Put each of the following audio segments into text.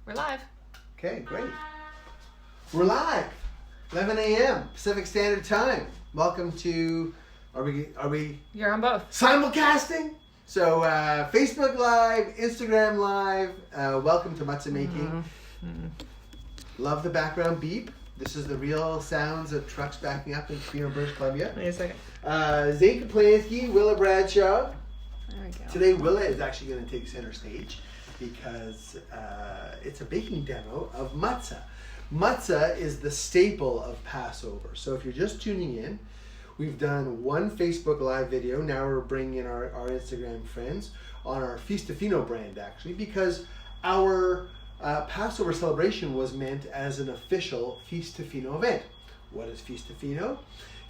We're live. Okay, great. We're live. 11 a.m. Pacific Standard Time. Welcome to, are we You're on both. simulcasting? So, Facebook Live, Instagram Live. Welcome to Matzo Making. Love the background beep. This is the real sounds of trucks backing up in Tofino, British Columbia. Wait a second. Zane Kaplansky, Willa Bradshaw. There we go. Today, Willa is actually going to take center stage because it's a baking demo of matzo. Matzo is the staple of Passover. So if you're just tuning in, we've done one Facebook Live video. Now we're bringing in our Instagram friends on our Feast Tofino brand, actually, because our Passover celebration was meant as an official Feast Tofino event. What is Feast Tofino?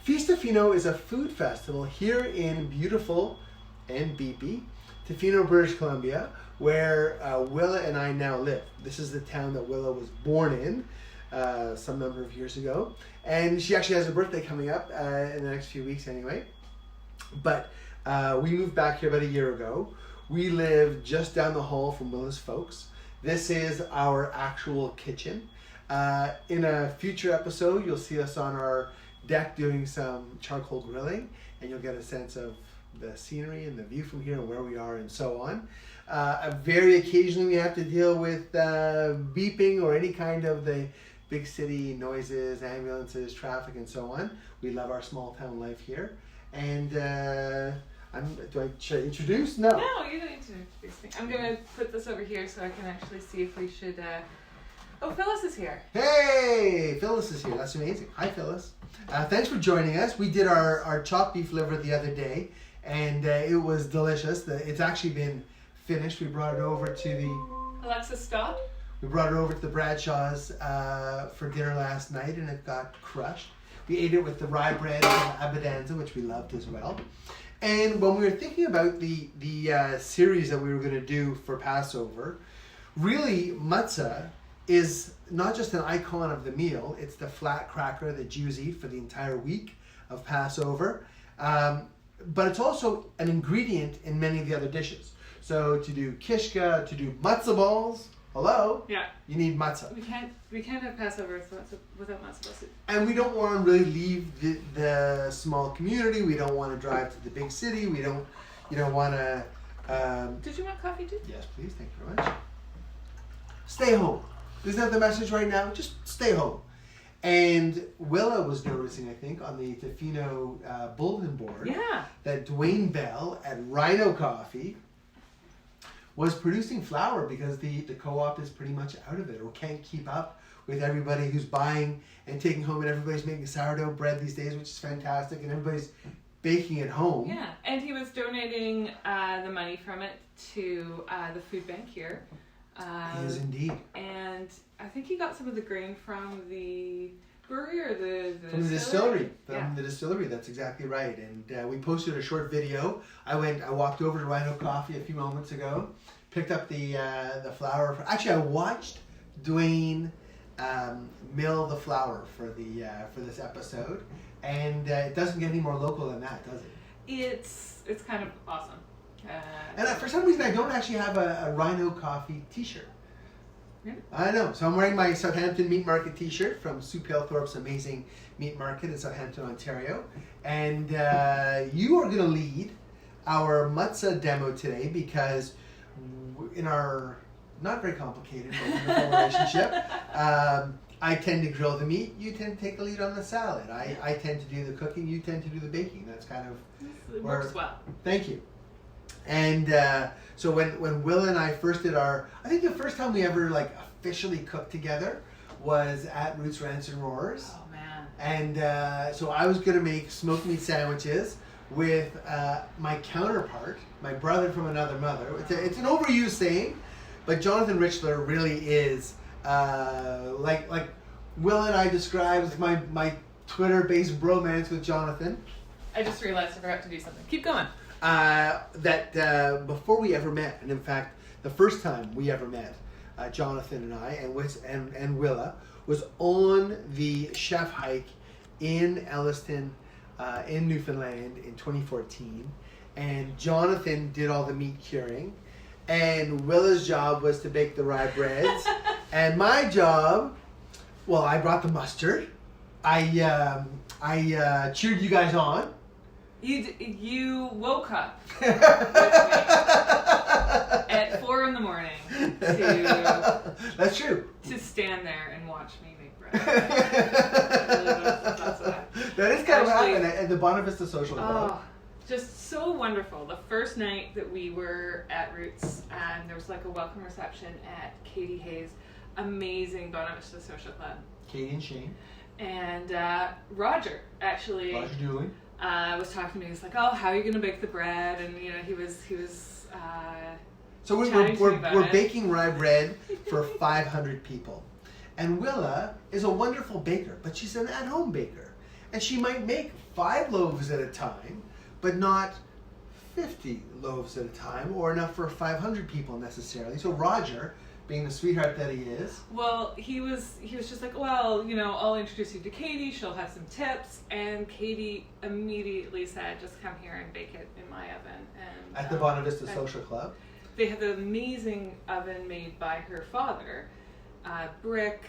Feast Tofino is a food festival here in beautiful and beepy Tofino, British Columbia, where Willa and I now live. This is the town that Willa was born in some number of years ago. And she actually has a birthday coming up in the next few weeks anyway. But we moved back here about a year ago. We live just down the hall from Willa's folks. This is our actual kitchen. In a future episode, you'll see us on our deck doing some charcoal grilling, and you'll get a sense of the scenery and the view from here and where we are and so on. Very occasionally we have to deal with beeping or any kind of the big city noises, ambulances, traffic, and so on. We love our small town life here. And should I introduce? No. No, you don't need to introduce me. I'm going to put this over here so I can actually see if we should... Oh, Phyllis is here. Hey, Phyllis is here. That's amazing. Hi, Phyllis. Thanks for joining us. We did our chopped beef liver the other day, and it was delicious. It's actually been finished. We brought it over to the... Alexa, stop. We brought it over to the Bradshaws for dinner last night, and it got crushed. We ate it with the rye bread and abadanza, which we loved as well. And when we were thinking about the series that we were going to do for Passover, really matzo is not just an icon of the meal. It's the flat cracker that Jews eat for the entire week of Passover. But it's also an ingredient in many of the other dishes. So to do kishka, to do matzo balls, hello? Yeah. You need matzo. We can't have Passover without matzo ball soup. And we don't want to really leave the small community. We don't want to drive to the big city. We don't want to... Did you want coffee too? Yes, please. Thank you very much. Stay home. Isn't that the message right now? Just stay home. And Willa was noticing, I think, on the Tofino bulletin board that Dwayne Bell at Rhino Coffee was producing flour because the co-op is pretty much out of it or can't keep up with everybody who's buying and taking home, and everybody's making sourdough bread these days, which is fantastic, and everybody's baking at home. Yeah, and he was donating the money from it to the food bank here. He is indeed. And I think he got some of the grain from the brewery or from the distillery. From the distillery, that's exactly right. And we posted a short video. I walked over to Rhino Coffee a few moments ago, picked up the flour. Actually, I watched Dwayne mill the flour for this episode, and it doesn't get any more local than that, does it? It's kind of awesome. And for some reason, I don't actually have a Rhino Coffee t-shirt. Yeah. I know. So I'm wearing my Southampton Meat Market t-shirt from Sue Palethorpe's amazing meat market in Southampton, Ontario. And you are going to lead our matzo demo today because in our not very complicated but wonderful relationship, I tend to grill the meat, you tend to take the lead on the salad. I tend to do the cooking, you tend to do the baking. That's kind of... It works well. Thank you. And so when Will and I first did I think the first time we ever officially cooked together was at Roots Rants and Roars. Oh man. And so I was going to make smoked meat sandwiches with my counterpart, my brother from another mother. It's an overused saying, but Jonathan Richler really is like Will and I described as my Twitter-based bromance with Jonathan. I just realized I forgot to do something. Keep going. That before we ever met, and in fact, the first time we ever met, Jonathan and I, and Willa, was on the chef hike in Elliston, in Newfoundland in 2014, and Jonathan did all the meat curing, and Willa's job was to bake the rye breads, And my job, well, I brought the mustard. I cheered you guys on. You woke up with me at 4 a.m. to That's true. to stand there and watch me make bread. That is kind of what happened at the Bonavista Social Club. Oh, just so wonderful. The first night that we were at Roots, and there was like a welcome reception at Katie Hayes' amazing Bonavista Social Club. Katie and Shane. And Roger actually Dooley. was talking to me. He's like, "Oh, how are you going to bake the bread?" And you know, he was. So we're baking rye bread for 500 people, and Willa is a wonderful baker, but she's an at-home baker, and she might make 5 loaves at a time, but not 50 loaves at a time, or enough for 500 people necessarily. So Roger, being the sweetheart that he is. Well, he was just like, well, you know, I'll introduce you to Katie. She'll have some tips. And Katie immediately said, just come here and bake it in my oven. And At the Bonavista Social Club. They have an amazing oven made by her father, brick,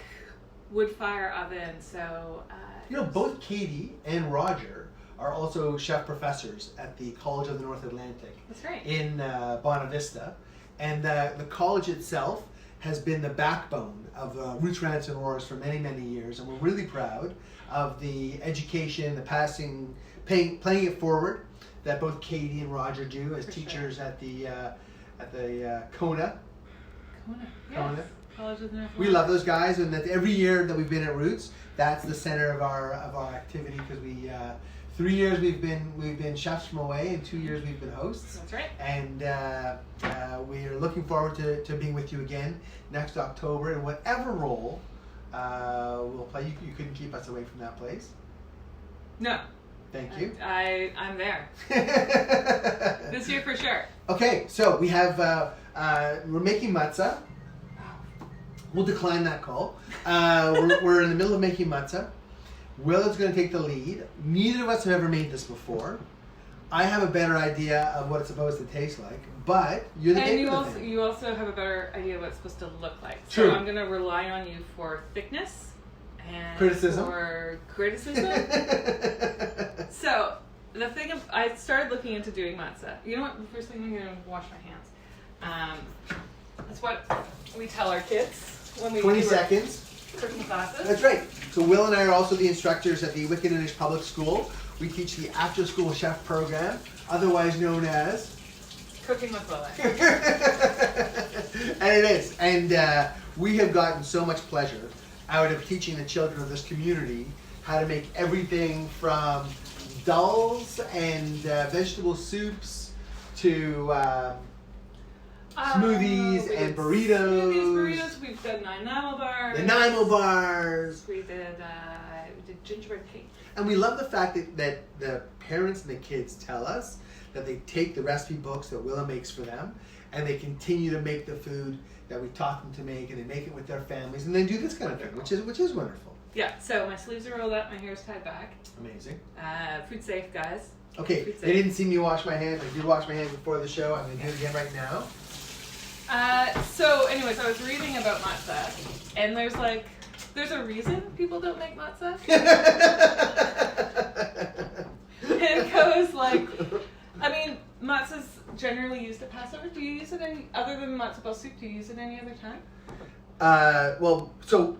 wood fire oven. So you know, both Katie and Roger are also chef professors at the College of the North Atlantic. That's right. In Bonavista, and the college itself has been the backbone of Roots, Rants, and Roars for many, many years, and we're really proud of the education, the playing it forward that both Katie and Roger do as teachers at the Kona. Yes. College of the North. We love those guys, and that every year that we've been at Roots, that's the center of our activity, because we 3 years we've been chefs from away, and 2 years we've been hosts. That's right. And we're looking forward to being with you again next October in whatever role we'll play. You couldn't keep us away from that place. No. Thank you. I'm there. This year for sure. Okay, so we have we're making matzo. We'll decline that call. We're in the middle of making matzo. Willa's going to take the lead. Neither of us have ever made this before. I have a better idea of what it's supposed to taste like, but you're the baker. And you also have a better idea of what it's supposed to look like. True. So I'm going to rely on you for thickness and criticism. For criticism. So the thing I started looking into doing matzo. You know what? The first thing I'm going to wash my hands. That's what we tell our kids when we 20 do seconds. Cooking classes. That's right. So Will and I are also the instructors at the Wickeninish Public School. We teach the after-school chef program, otherwise known as Cooking with Willa. And it is. And we have gotten so much pleasure out of teaching the children of this community how to make everything from dals and vegetable soups to smoothies and burritos. Burritos. We've done Nanaimo bars. The Nanaimo bars. We did gingerbread cake. And we love the fact that the parents and the kids tell us that they take the recipe books that Willa makes for them, and they continue to make the food that we taught them to make, and they make it with their families, and they do this kind of thing, which is wonderful. Yeah. So my sleeves are rolled up, my hair's tied back. Amazing. Food safe, guys. Okay, they didn't see me wash my hands. I did wash my hands before the show. I'm going to do it again right now. So anyways, I was reading about matzo, and there's a reason people don't make matzo. It goes like, I mean, matzo's generally used at Passover. Do you use it other than matzo ball soup, do you use it any other time? So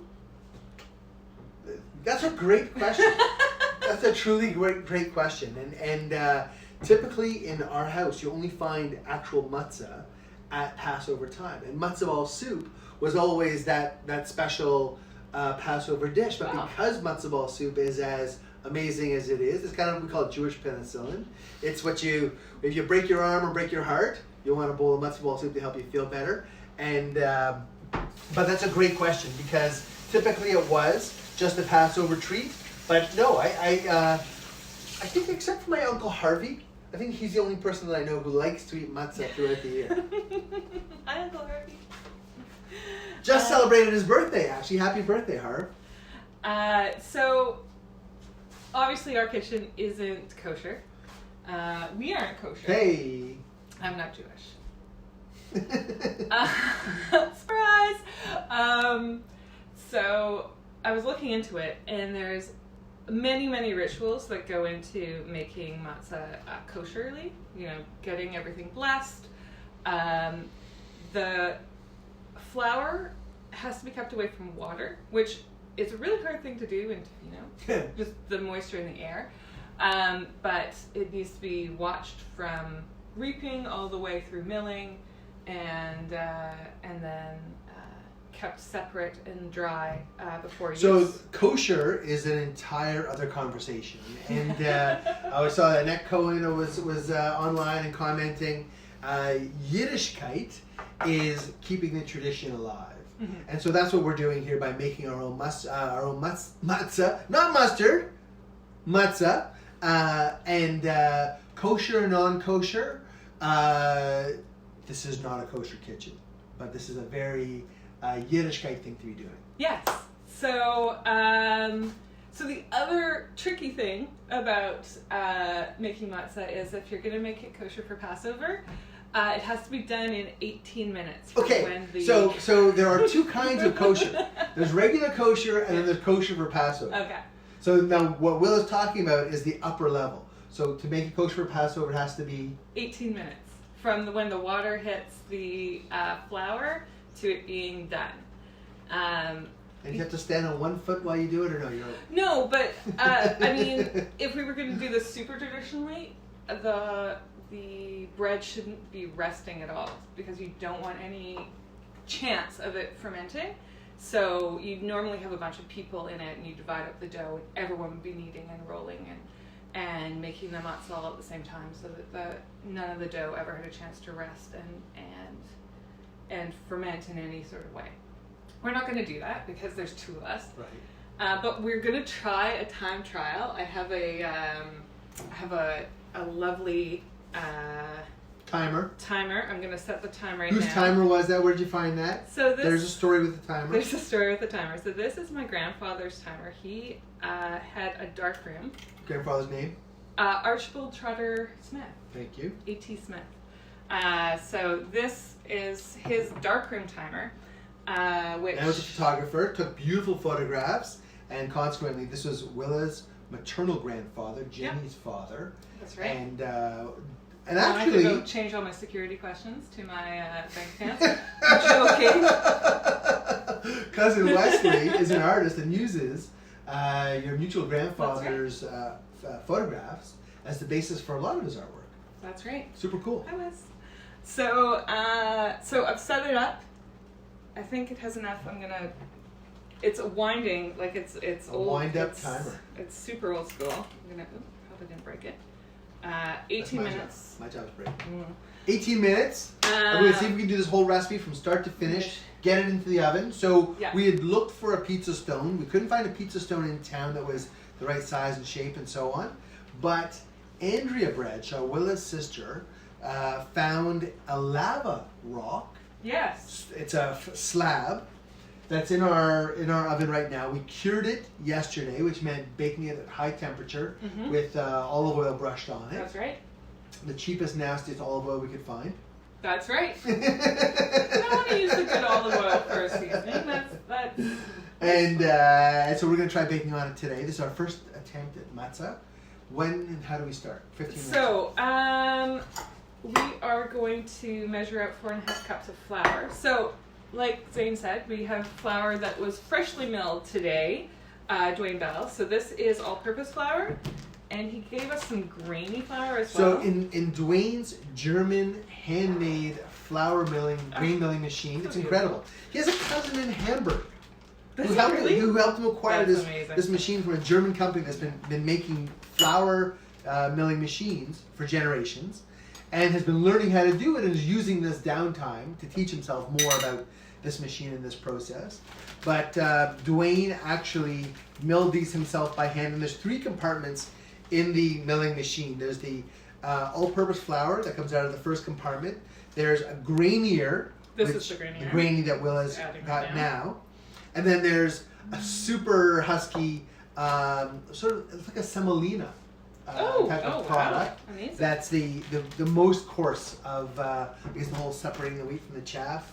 that's a great question. That's a truly great question. And typically in our house, you only find actual matzah at Passover time. And matzo ball soup was always that special Passover dish. But because matzo ball soup is as amazing as it is, it's kind of, we call it Jewish penicillin. It's what if you break your arm or break your heart, you'll want a bowl of matzo ball soup to help you feel better. And but that's a great question, because typically it was just a Passover treat. But no, I think except for my Uncle Harvey, I think he's the only person that I know who likes to eat matzah throughout the year. Hi, Uncle Harvey. Just celebrated his birthday, actually. Happy birthday, Harv. So, obviously our kitchen isn't kosher. We aren't kosher. Hey. I'm not Jewish. Surprise! I was looking into it, and there's many rituals that go into making matzah kosherly. You know, getting everything blessed. The flour has to be kept away from water, which is a really hard thing to do, and you know, just the moisture in the air. But it needs to be watched from reaping all the way through milling, and then kept separate and dry before use. So kosher is an entire other conversation, and I saw that Annette Cohen was online and commenting. Yiddishkeit is keeping the tradition alive, and so that's what we're doing here by making our own matzah, not mustard, matzah, and kosher and non-kosher. This is not a kosher kitchen, but this is a very Yiddishkeit thing to be doing. Yes. So, so the other tricky thing about making matzah is if you're going to make it kosher for Passover, it has to be done in 18 minutes. Okay, so there are two kinds of kosher. There's regular kosher, and then there's kosher for Passover. Okay. So now what Will is talking about is the upper level. So to make it kosher for Passover, it has to be 18 minutes from when the water hits the flour to it being done. And you have to stand on 1 foot while you do it, or no? No, but I mean, if we were going to do this super traditionally, the bread shouldn't be resting at all because you don't want any chance of it fermenting. So you normally have a bunch of people in it, and you divide up the dough, and everyone would be kneading and rolling and making the matzo all at the same time, so that none of the dough ever had a chance to rest and ferment in any sort of way. We're not going to do that because there's two of us. Right. But we're going to try a time trial. I have a lovely Timer. I'm going to set the time right Whose now. timer was that? Where'd you find that? So there's a story with the timer. There's a story with the timer. So this is my grandfather's timer. He had a dark room. Grandfather's name? Archibald Trotter Smith. Thank you. A.T. Smith. So this is his darkroom timer, which... I was a photographer, took beautiful photographs, and consequently this was Willa's maternal grandfather, Jenny's father. That's right. And actually... I have to go change all my security questions to my bank accounts. I'm joking. Cousin Wesley is an artist and uses your mutual grandfather's photographs as the basis for a lot of his artwork. That's right. Super cool. I was. So I've set it up. I think it has enough. It's a winding, like it's old. Wind-up timer. It's super old school. Hope I didn't break it. 18 minutes. My job's breaking. 18 minutes. I'm going to see if we can do this whole recipe from start to finish. Get it into the oven. So we had looked for a pizza stone. We couldn't find a pizza stone in town that was the right size and shape and so on. But Andrea Bradshaw, Willa's sister, found a lava rock. Yes. It's a slab that's in our oven right now. We cured it yesterday, which meant baking it at high temperature with olive oil brushed on it. That's right. The cheapest, nastiest olive oil we could find. That's right. I want to use the good olive oil for a seasoning. That's And so we're going to try baking on it today. This is our first attempt at matzah. When and how do we start? 15 minutes. So, we are going to measure out 4.5 cups of flour. So, like Zane said, we have flour that was freshly milled today, Dwayne Bell. So this is all-purpose flour, and he gave us some grainy flour as well. So in Dwayne's German handmade flour milling, grain milling machine, it's incredible. He has a cousin in Hamburg who helped him acquire this machine from a German company that's been making flour milling machines for generations, and has been learning how to do it and is using this downtime to teach himself more about this machine and this process. But Dwayne actually milled these himself by hand, and there's 3 compartments in the milling machine. There's the all-purpose flour that comes out of the first compartment. There's a grainier, is the grainier. The grainy that Will has got now. And then there's a super husky, sort of, it's like a semolina type of product. Wow. Amazing. That's the most coarse of, I guess, the whole separating the wheat from the chaff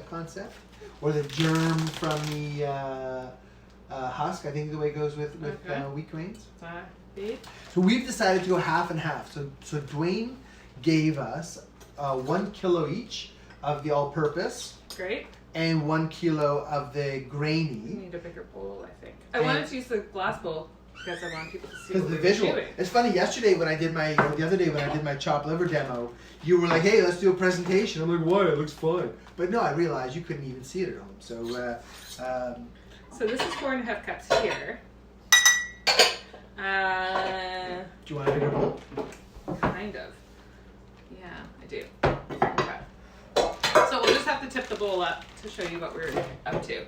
concept, or the germ from the husk. I think the way it goes with wheat grains. So we've decided to go half and half. So Dwayne gave us 1 kilo each of the all-purpose. Great. And 1 kilo of the grainy. You need a bigger bowl, I think. I wanted to use the glass bowl because I want people to see what the we're visual. doing. It's funny. Yesterday when I did the other day when I did my chopped liver demo, you were like, "Hey, let's do a presentation." I'm like, "Why? It looks fun." But no, I realized you couldn't even see it at home. So. So this is 4.5 cups here. Do you want a bigger bowl? Kind of. Yeah, I do. Okay. So we'll just have to tip the bowl up to show you what we're up to.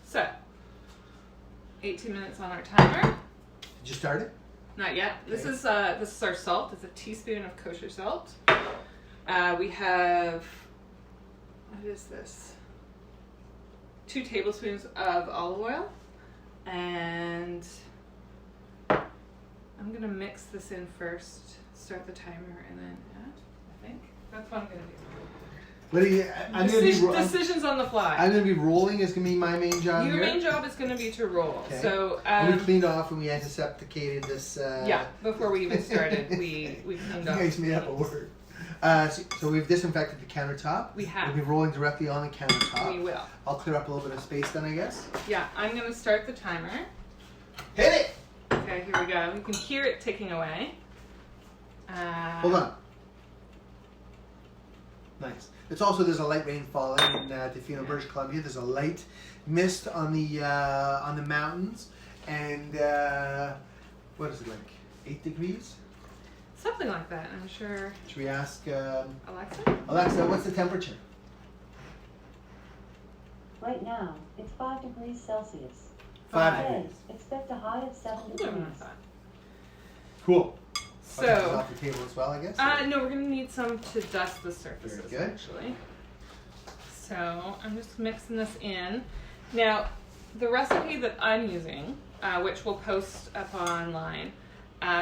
So, 18 minutes on our timer. Did you start it? Not yet. Okay. This is our salt. It's a teaspoon of kosher salt. We have, what is this? 2 tablespoons of olive oil. And I'm going to mix this in first, start the timer, and then add, I think. That's what I'm going to do. What do you? Decisions on the fly. I'm going to be rolling. Is going to be my main job. Your main job is going to be to roll. Okay. So we cleaned off and we antisepticated this. Yeah, before we even started, we cleaned off. You guys made up a word. So we've disinfected the countertop. We have. We'll be rolling directly on the countertop. We will. I'll clear up a little bit of space then, I guess. Yeah, I'm going to start the timer. Hit it! Okay, here we go. You can hear it ticking away. Hold on. Nice. It's also, there's a light rain falling in Tofino, British Columbia. There's a light mist on the mountains. And what is it, like 8 degrees? Something like that, I'm sure. Should we ask Alexa? Alexa, what's the temperature? Right now, it's 5 degrees Celsius. 5 Today, degrees. expect a high of 7 Cooler than I degrees. thought. Cool. So, off the table as well, I guess. no, we're going to need some to dust the surfaces, Very good. actually. So, I'm just mixing this in. Now, the recipe that I'm using, which we'll post up online,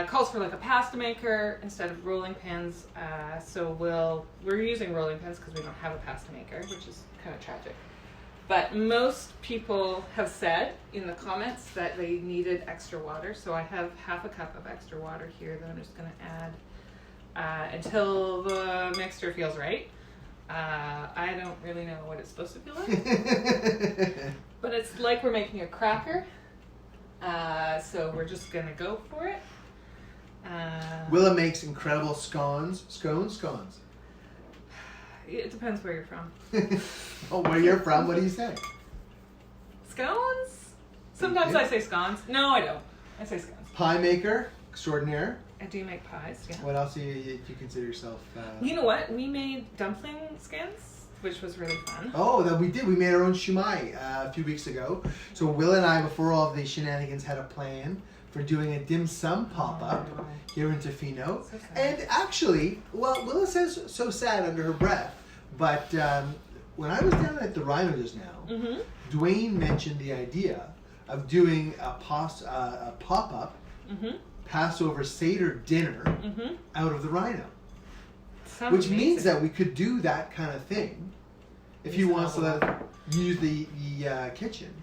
calls for like a pasta maker instead of rolling pins. So we're using rolling pins because we don't have a pasta maker, which is kind of tragic. But most people have said in the comments that they needed extra water. So I have half a cup of extra water here that I'm just going to add until the mixture feels right. I don't really know what it's supposed to feel like. But it's like we're making a cracker. So we're just going to go for it. Willa makes incredible scones. Scones? It depends where you're from. Oh, where you're from? What do you say? Scones? Sometimes I say scones. No, I don't. I say scones. Pie maker extraordinaire. I do make pies, yeah. What else do you consider yourself? You know what? We made dumpling skins, which was really fun. Oh, that we did. We made our own shumai a few weeks ago. So Will and I, before all of the shenanigans, had a plan for doing a dim sum pop-up here in Tofino. So sad. And actually, well, Willa says so sad under her breath, but when I was down at the Rhino just now, Dwayne mentioned the idea of doing a pop-up Passover Seder dinner out of the Rhino. Sounds Which amazing. means that we could do that kind of thing if he wants to let us use the kitchen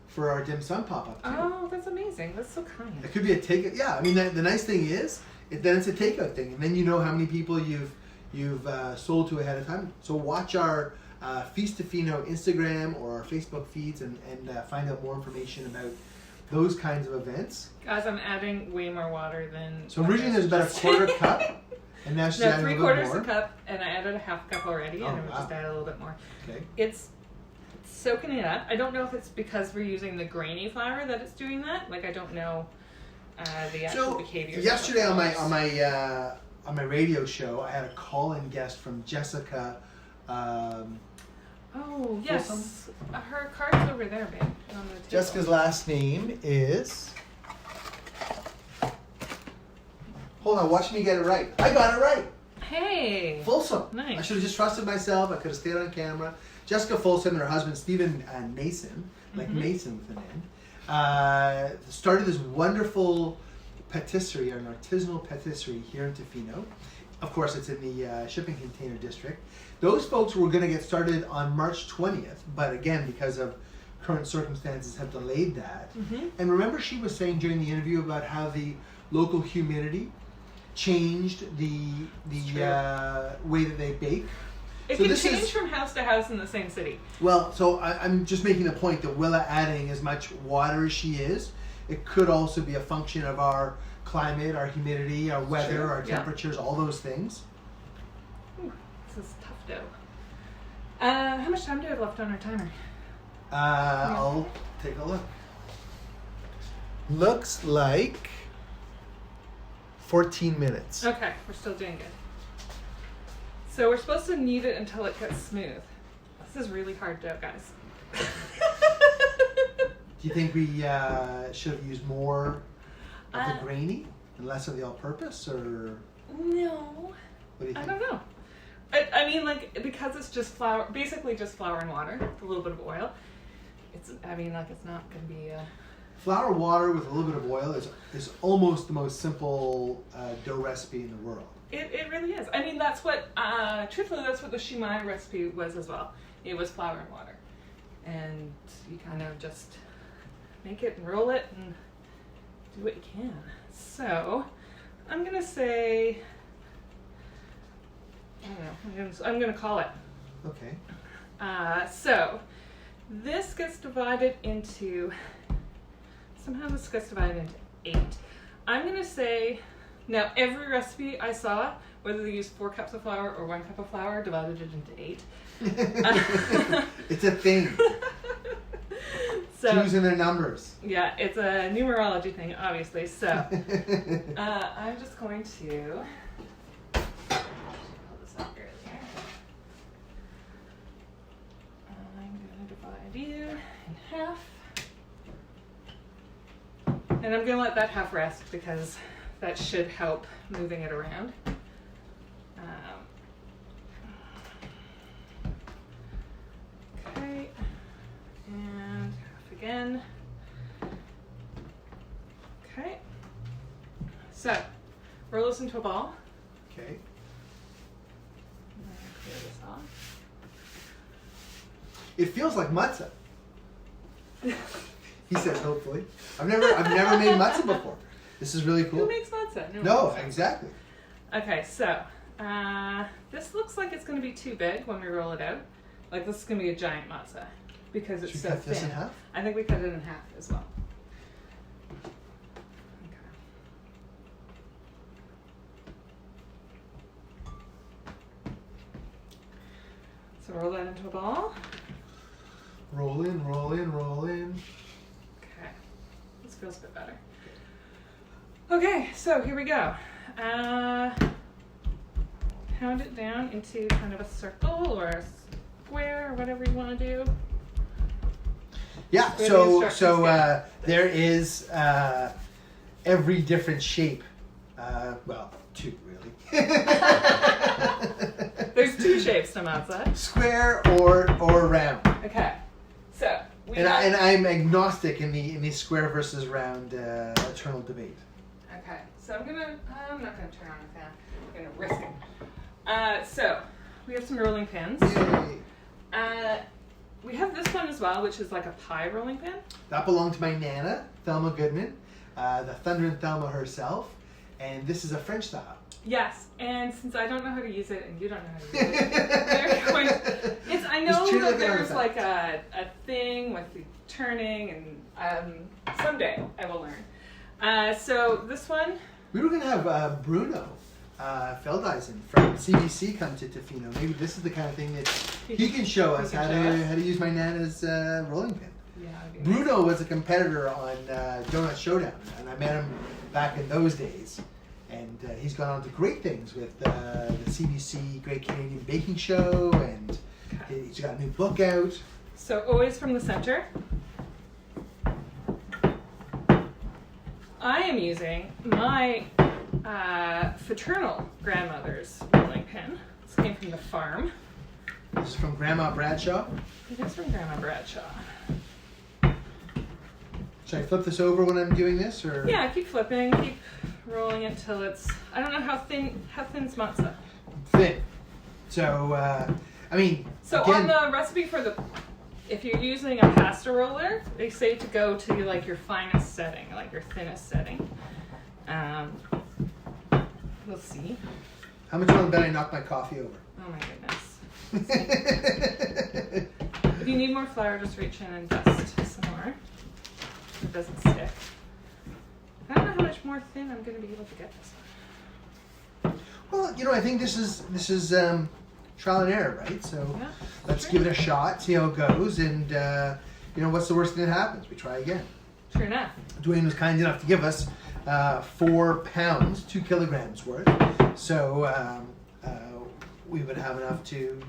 for our dim sum pop-up too. Oh, that's amazing. That's so kind. It could be a takeout. Yeah, I mean, the nice thing is, then it's a takeout thing, and then you know how many people you've sold to ahead of time. So watch our Feast Tofino Instagram or our Facebook feeds and find out more information about those kinds of events. Guys, I'm adding way more water than... So originally there's about a quarter cup, and now she's adding a little bit more. 3/4 a cup, and I added a half cup already, and I'm just add a little bit more. Okay. It's soaking it up. I don't know if it's because we're using the grainy flour that it's doing that. Like, I don't know the actual behavior. Yesterday on my radio show, I had a call-in guest from Jessica. Oh yes, her card's over there, babe. On the table. Jessica's last name is. Hold on, watch me get it right. I got it right. Hey. Folsom. Nice. I should have just trusted myself. I could have stayed on camera. Jessica Folsom and her husband Stephen Mason, like Mason with an N, started this wonderful patisserie, an artisanal patisserie here in Tofino. Of course, it's in the shipping container district. Those folks were going to get started on March 20th, but again, because of current circumstances, have delayed that. Mm-hmm. And remember, she was saying during the interview about how the local humidity changed the way that they bake. It can change from house to house in the same city. Well, so I'm just making the point that Willa adding as much water as she is, it could also be a function of our climate, our humidity, our weather, Sure. our temperatures, all those things. Ooh, this is tough dough. How much time do we have left on our timer? I'll take a look. Looks like 14 minutes. Okay, we're still doing good. So we're supposed to knead it until it gets smooth. This is really hard dough, guys. Do you think we should have used more of the grainy and less of the all-purpose, or? No. What do you think? I don't know. I mean, like, because it's just flour, basically just flour and water with a little bit of oil. It's not going to be. Flour, water with a little bit of oil is almost the most simple dough recipe in the world. It really is. I mean, that's what, truthfully, that's what the shumai recipe was as well. It was flour and water. And you kind of just make it and roll it and do what you can. So, I'm going to say, I don't know, I'm going to call it. Okay. So, this gets divided into, somehow this gets divided into 8. I'm going to say, now every recipe I saw, whether they used 4 cups of flour or 1 cup of flour, divided it into 8. It's a thing. So, choosing their numbers. Yeah, it's a numerology thing, obviously. So, I'm just going to pull this up earlier. I'm going to divide you in half. And I'm going to let that half rest because that should help moving it around. Okay, and half again. Okay, so roll this into a ball. Okay. And then clear this off. It feels like matzo. He says, hopefully. I've never made matzo before. This is really cool. Who makes matzo? No, one makes exactly. Okay, so this looks like it's going to be too big when we roll it out. Like this is going to be a giant matzo because it's Should so we cut thin. this in half? I think we cut it in half as well. So roll that into a ball. Roll in, roll in, roll in. Okay, this feels a bit better. Okay, so here we go. Pound it down into kind of a circle or a square or whatever you want to do. Yeah, Where the so instructions there is every different shape. Well, 2 really. There's 2 shapes to matzo. Square or round. Okay, so And I'm agnostic in the square versus round eternal debate. Okay, so I'm not gonna turn on the fan. I'm gonna risk it. So we have some rolling pins. Yay. We have this one as well, which is like a pie rolling pin. That belonged to my Nana, Thelma Goodman, the Thunder and Thelma herself, and this is a French style. Yes, and since I don't know how to use it and you don't know how to use it, we're going to, I know treat it that like an there's artifact. like a thing with the turning, and someday I will learn. So this one. We were going to have Bruno Feldeisen from CBC come to Tofino. Maybe this is the kind of thing that he can show us how to use my Nana's rolling pin. Yeah, Bruno was a competitor on Donut Showdown, and I met him back in those days. And he's gone on to great things with the CBC Great Canadian Baking Show, and he's got a new book out. So always from the center. I am using my fraternal grandmother's rolling pin. This came from the farm. This is from Grandma Bradshaw. It is from Grandma Bradshaw. Should I flip this over when I'm doing this, or? Yeah, keep flipping, keep rolling it till it's, I don't know how thin's matzah. Thin. So, I mean, So again, on the recipe for if you're using a pasta roller, they say to go to like your finest setting, like your thinnest setting. We'll see. how much you want to bet I knocked my coffee over? Oh my goodness. If you need more flour, just reach in and dust some more. It doesn't stick. I don't know how much more thin I'm going to be able to get this one. Well, I think this is trial and error, right? So Yeah, let's true. give it a shot, see how it goes, and what's the worst thing that happens? We try again. True enough. Dwayne was kind enough to give us 4 pounds, 2 kilograms worth. So we would have enough to,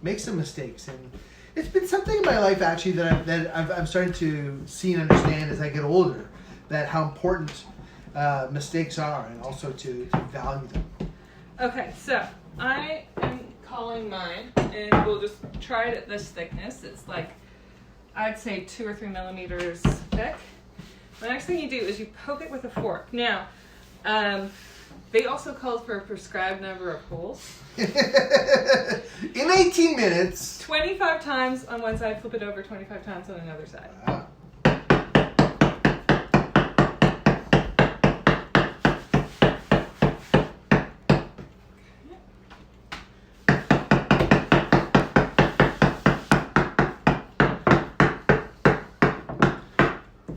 make some mistakes. And it's been something in my life actually that I'm starting to see and understand as I get older, that how important mistakes are, and also to value them. Okay, so I am calling mine, and we'll just try it at this thickness. It's like, I'd say 2 or 3 millimeters thick. The next thing you do is you poke it with a fork. Now, they also called for a prescribed number of holes. In 18 minutes. 25 times on one side, flip it over 25 times on another side. Wow.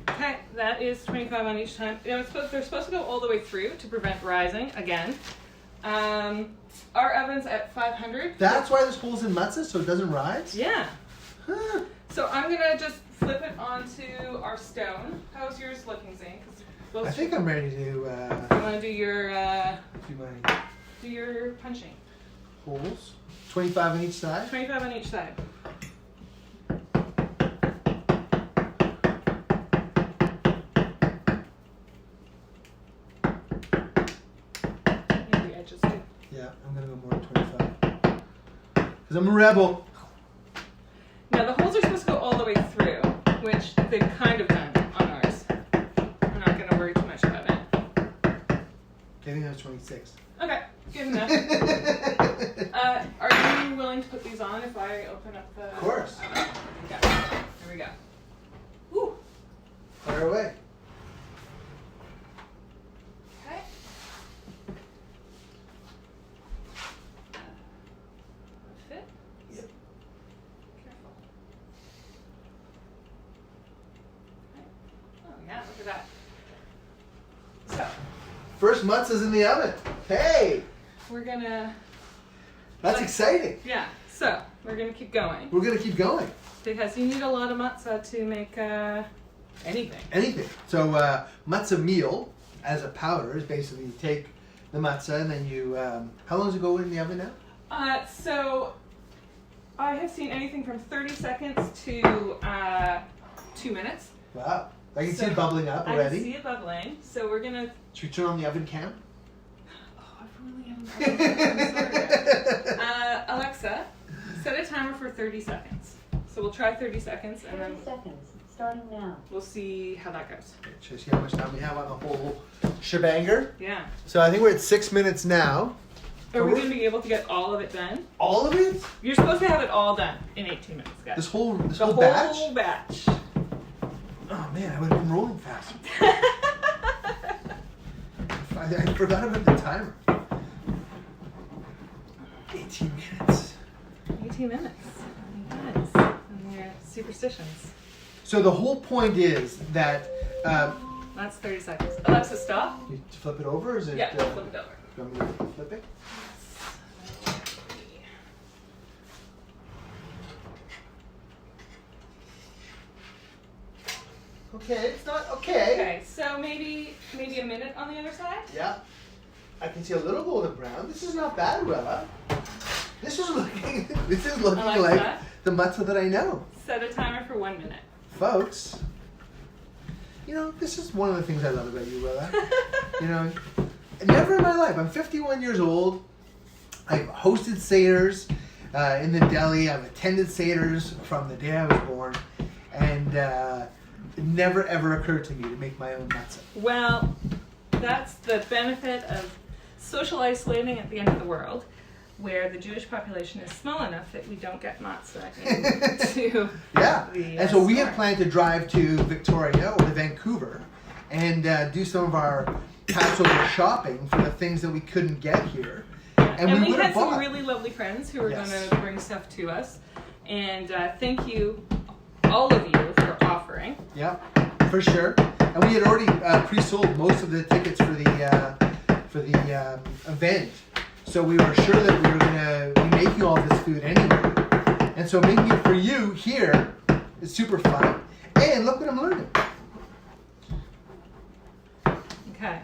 Okay, that is 25 on each time. They're supposed to go all the way through to prevent rising again. Our oven's at 500. That's why there's holes in matzo, so it doesn't rise? Yeah. Huh. So I'm gonna just flip it onto our stone. How's yours looking, Zane? 'Cause I think I'm ready to you wanna do your do my punching. holes. 25 on each side. 25 on each side. And the edges too. Yeah, I'm gonna go more than 25. Because I'm a rebel. Now the holes are supposed to go all the way through, which they've kind of done on ours. I'm not gonna worry too much about it. I think that's 26. Okay, good enough. Are you willing to put these on if I open up the... Of course. Here we go. Here we go. Woo! Fire away. Okay. Fit? Yep. Careful. Okay. Oh yeah, look at that. So, First matzah's in the oven. Hey! we're gonna... That's exciting. Yeah, so we're gonna keep going. We're gonna keep going. Because you need a lot of matzo to make anything. Anything. So matzah meal as a powder is basically you take the matzah and then you, how long does it go in the oven now? So I have seen anything from 30 seconds to 2 minutes. Wow. I can see So it bubbling up I already. can see it bubbling. So we're gonna... Should we turn on the oven cam? Oh, I really haven't... I'm sorry. Alexa, set a timer for 30 seconds. So we'll try 30 seconds and 30 then seconds, starting now. we'll see how that goes. Should I see how much time we have on the whole shebanger? Yeah. So I think we're at 6 minutes now. Are we going to be able to get all of it done? All of it? You're supposed to have it all done in 18 minutes, guys. This whole the whole batch? batch. Oh man, I would have been rolling faster. I forgot about the timer. 18 minutes. 18 minutes. Yes. And their superstitions. So the whole point is that That's 30 seconds. Alexa, stop. you flip it over. Or is it? Yeah, flip it over. You want me to flip it? Okay, it's not okay. Okay, so maybe a minute on the other side? Yeah. I can see a little golden brown. This is not bad, Willa. This is looking Alexa? like the matzah that I know. Set a timer for 1 minute. Folks, this is one of the things I love about you, Willa. Never in my life. I'm 51 years old. I've hosted Seders in the deli. I've attended Seders from the day I was born. And it never ever occurred to me to make my own matzah. Well, that's the benefit of social isolating at the end of the world, where the Jewish population is small enough that we don't get matzah into Yeah, the and so we store. have planned to drive to Victoria or to Vancouver and do some of our Passover shopping for the things that we couldn't get here. And we would have had some bought. really lovely friends who were Yes. going to bring stuff to us. And thank you, all of you, for offering. Yeah, for sure. And we had already pre-sold most of the tickets for the event, so we were sure that we were going to be making all this food anyway. And so making it for you here is super fun. And look what I'm learning. Okay,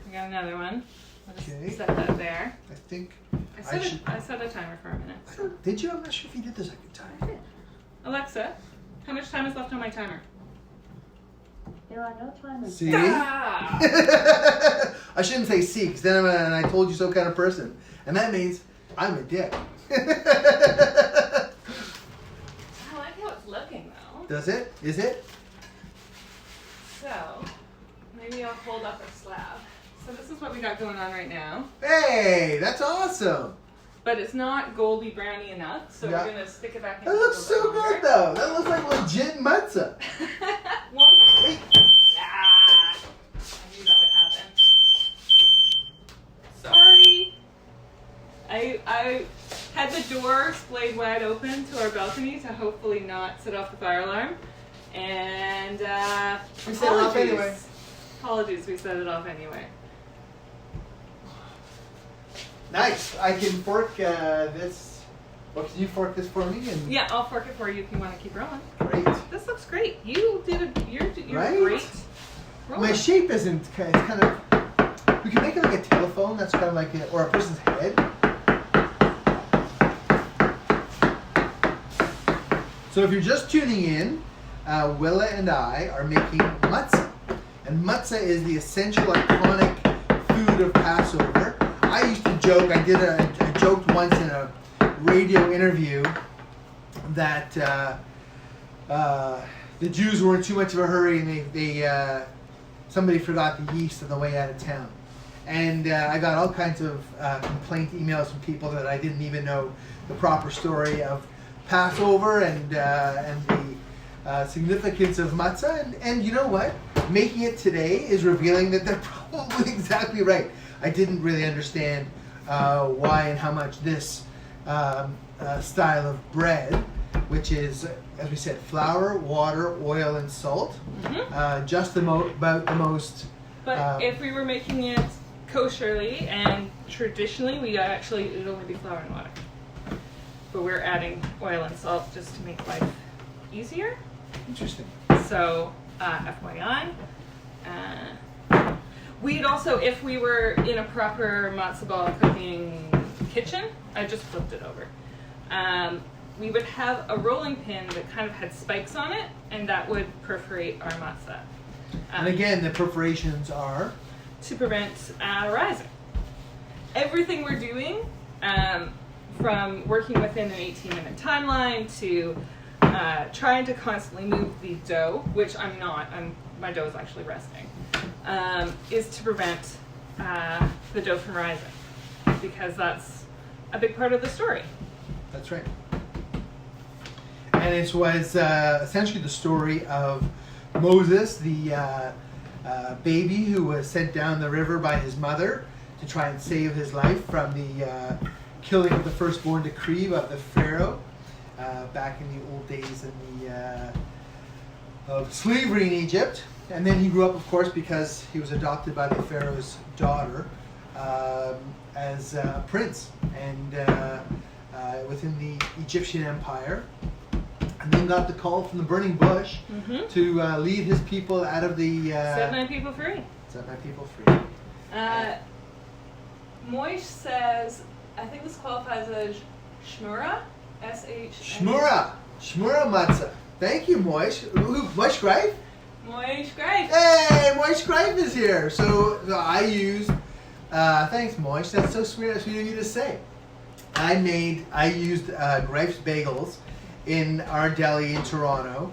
we got another one. I'll just Okay. set that there. I think I I set, should. I set a timer for a minute. Did you? I'm not sure if you did the second time. Alexa, how much time is left on my timer? There are no timers. See? Ah! I shouldn't say see, because then I'm an I told you so kind of person. And that means I'm a dick. I like how it's looking though. Does it? Is it? So, maybe I'll hold up a slab. So this is what we got going on right now. Hey, that's awesome. But it's not goldy browny enough, so Yeah. we're going to stick it back in. That looks so good though. That looks like legit matzah. Wait. Ah, I knew that would happen. Sorry. I had the door splayed wide open to our balcony to hopefully not set off the fire alarm. And We set it off anyway. Apologies, we set it off anyway. Nice. I can fork this. Well, can you fork this for me? And Yeah, I'll fork it for you if you want to keep rolling. Great. This looks great. You're Right? great. My Roller. shape isn't. It's kind of. We can make it like a telephone. That's kind of like or a person's head. So if you're just tuning in, Willa and I are making matzah, and matzah is the essential iconic food of Passover. I used to joke. I joked once in a radio interview that the Jews were in too much of a hurry and they somebody forgot the yeast on the way out of town. And I got all kinds of complaint emails from people that I didn't even know the proper story of Passover and the significance of matzah. And you know what? Making it today is revealing that they're probably exactly right. I didn't really understand why and how much this style of bread, which is, as we said, flour, water, oil, and salt, just about the most. But if we were making it kosherly and traditionally, it would only be flour and water. But we're adding oil and salt just to make life easier. Interesting. So, FYI. We'd also, if we were in a proper matzo ball cooking kitchen, I just flipped it over. We would have a rolling pin that kind of had spikes on it, and that would perforate our matzah. And again, the perforations are To prevent rising. Everything we're doing, from working within an 18-minute timeline to trying to constantly move the dough, which I'm not, my dough is actually resting, is to prevent the dough from rising, because that's a big part of the story. That's right. And it was essentially the story of Moses, the baby who was sent down the river by his mother to try and save his life from the killing of the firstborn decree of the Pharaoh back in the old days of slavery in Egypt. And then he grew up, of course, because he was adopted by the Pharaoh's daughter as a prince and within the Egyptian Empire. And then got the call from the burning bush to lead his people out of the... Set my people free. Set my people free. Moish says, I think this qualifies as shmura, S-H... Shmura matzah. Thank you, Moish. Moish Greif? Moish Greif. Hey, Moish Greif is here. So I used... thanks, Moish. That's so sweet of you to say. I used Greif's bagels in our deli in Toronto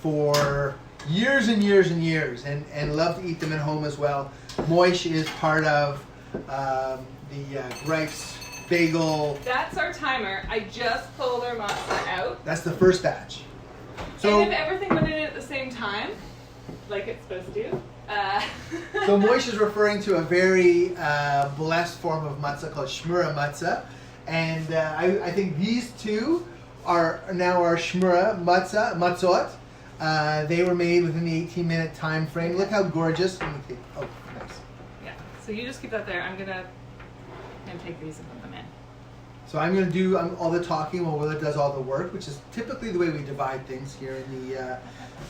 for years and years and years, and love to eat them at home as well. Moish is part of the Gripes bagel. That's our timer. I just pulled our matzo out. That's the first batch. So, and if everything went in at the same time, like it's supposed to, so Moish is referring to a very blessed form of matzah called shmura matzah, and I think these two are now our shmura matzot. They were made within the 18-minute time frame. Look how gorgeous. Let me take, oh, nice. Yeah. So you just keep that there. I'm gonna take these and put them in. So I'm going to do all the talking while Willa does all the work, which is typically the way we divide things here in the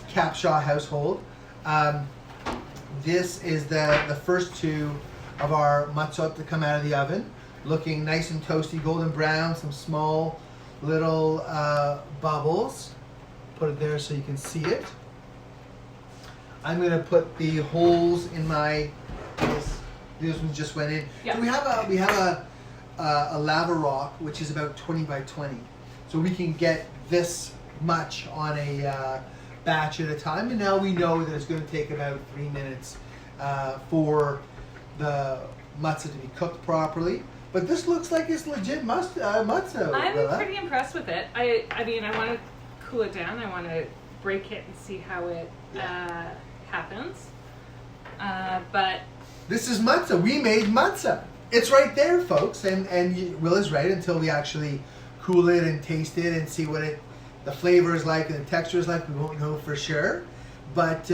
Capshaw household. This is the first two of our matzot to come out of the oven, looking nice and toasty, golden brown, some small little bubbles. Put it there so you can see it. I'm going to put the holes in my, this one just went in. Yeah. So we have a lava rock, which is about 20 by 20. So we can get this much on a batch at a time. And now we know that it's going to take about 3 minutes for the matzah to be cooked properly. But this looks like it's legit matzo. I'm Willa. pretty impressed with it. I mean, I want to cool it down. I want to break it and see how it happens. But this is matzah. We made matzah. It's right there, folks. And Willa's right, until we actually cool it and taste it and see what the flavor is like and the texture is like, we won't know for sure. But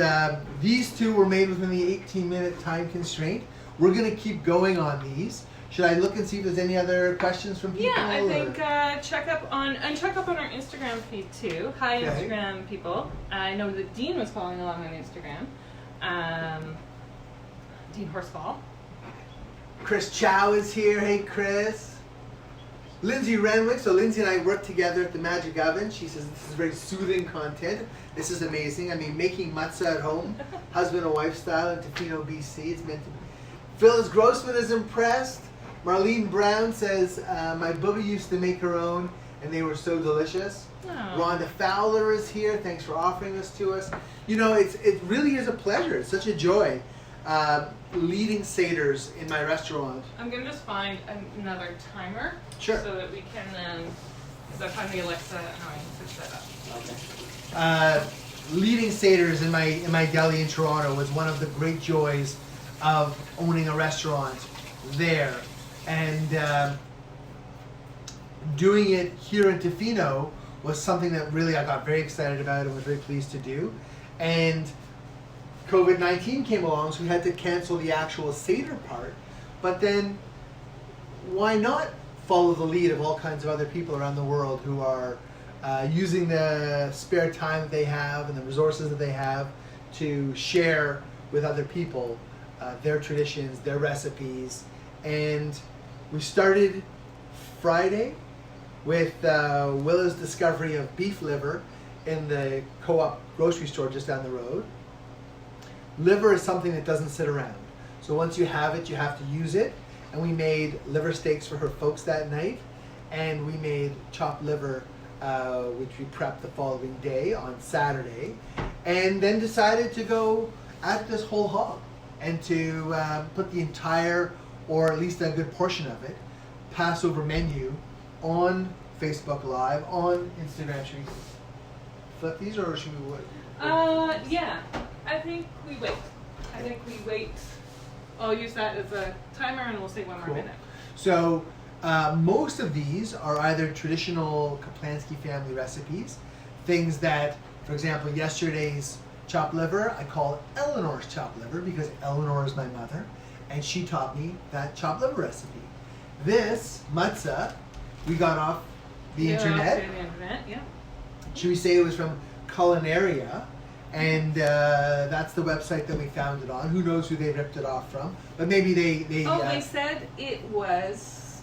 these two were made within the 18-minute time constraint. We're going to keep going on these. Should I look and see if there's any other questions from people? yeah, I think check up on our Instagram feed too. Hi, Okay. Instagram people. I know that Dean was following along on Instagram. Dean Horsfall. Chris Chow is here. Hey, Chris. Lindsay Renwick. So Lindsay and I work together at the Magic Oven. She says this is very soothing content. This is amazing. I mean, making matzah at home, husband and wife style in Tofino, BC. It's meant to be. Phyllis Grossman is impressed. Marlene Brown says, my booby used to make her own, and they were so delicious. Oh. Rhonda Fowler is here. Thanks for offering this to us. You know, it really is a pleasure. It's such a joy leading seders in my restaurant. I'm going to just find another timer. Sure. So that we can, so find the Alexa and I can switch that up. Okay. Leading seders in my deli in Toronto was one of the great joys of owning a restaurant there. And doing it here in Tofino was something that really I got very excited about and was very pleased to do. And COVID-19 came along, so we had to cancel the actual Seder part. But then, why not follow the lead of all kinds of other people around the world who are using the spare time that they have and the resources that they have to share with other people their traditions, their recipes. And we started Friday with Willa's discovery of beef liver in the Co-op grocery store just down the road. Liver is something that doesn't sit around. So once you have it, you have to use it. And we made liver steaks for her folks that night. And we made chopped liver, which we prepped the following day on Saturday. And then decided to go at this whole hog and to put the entire, or at least a good portion of it, Passover menu on Facebook Live, on Instagram. Should we flip these or should we wait? Yeah. I think we wait. I'll use that as a timer and we'll say one more minute. So most of these are either traditional Kaplansky family recipes, things that, for example, yesterday's chopped liver, I call it Eleanor's chopped liver because Eleanor is my mother and she taught me that chopped liver recipe. This matzah we got off the internet. Yeah. Should we say it was from Culinaria? And that's the website that we found it on. Who knows who they ripped it off from? But maybe they they said it was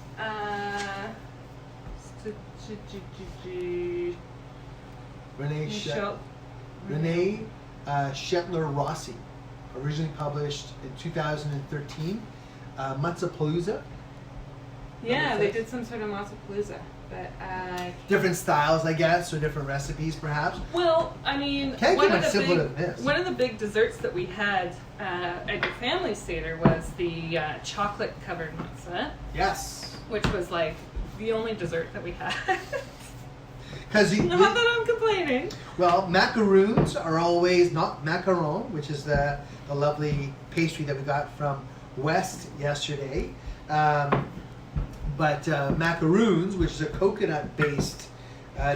Renee Shetler Rossi, originally published in 2013. Matzah Palooza. Yeah, they did some sort of matzapalooza, but different styles, I guess, or different recipes, perhaps. well, I mean, Can't get much simpler than this. one of the big desserts that we had at your family Seder was the chocolate covered matzah, Yes. which was like the only dessert that we had. Because Not that I'm complaining. well, macaroons are always not macaron, which is the lovely pastry that we got from West yesterday. But macaroons, which is a coconut-based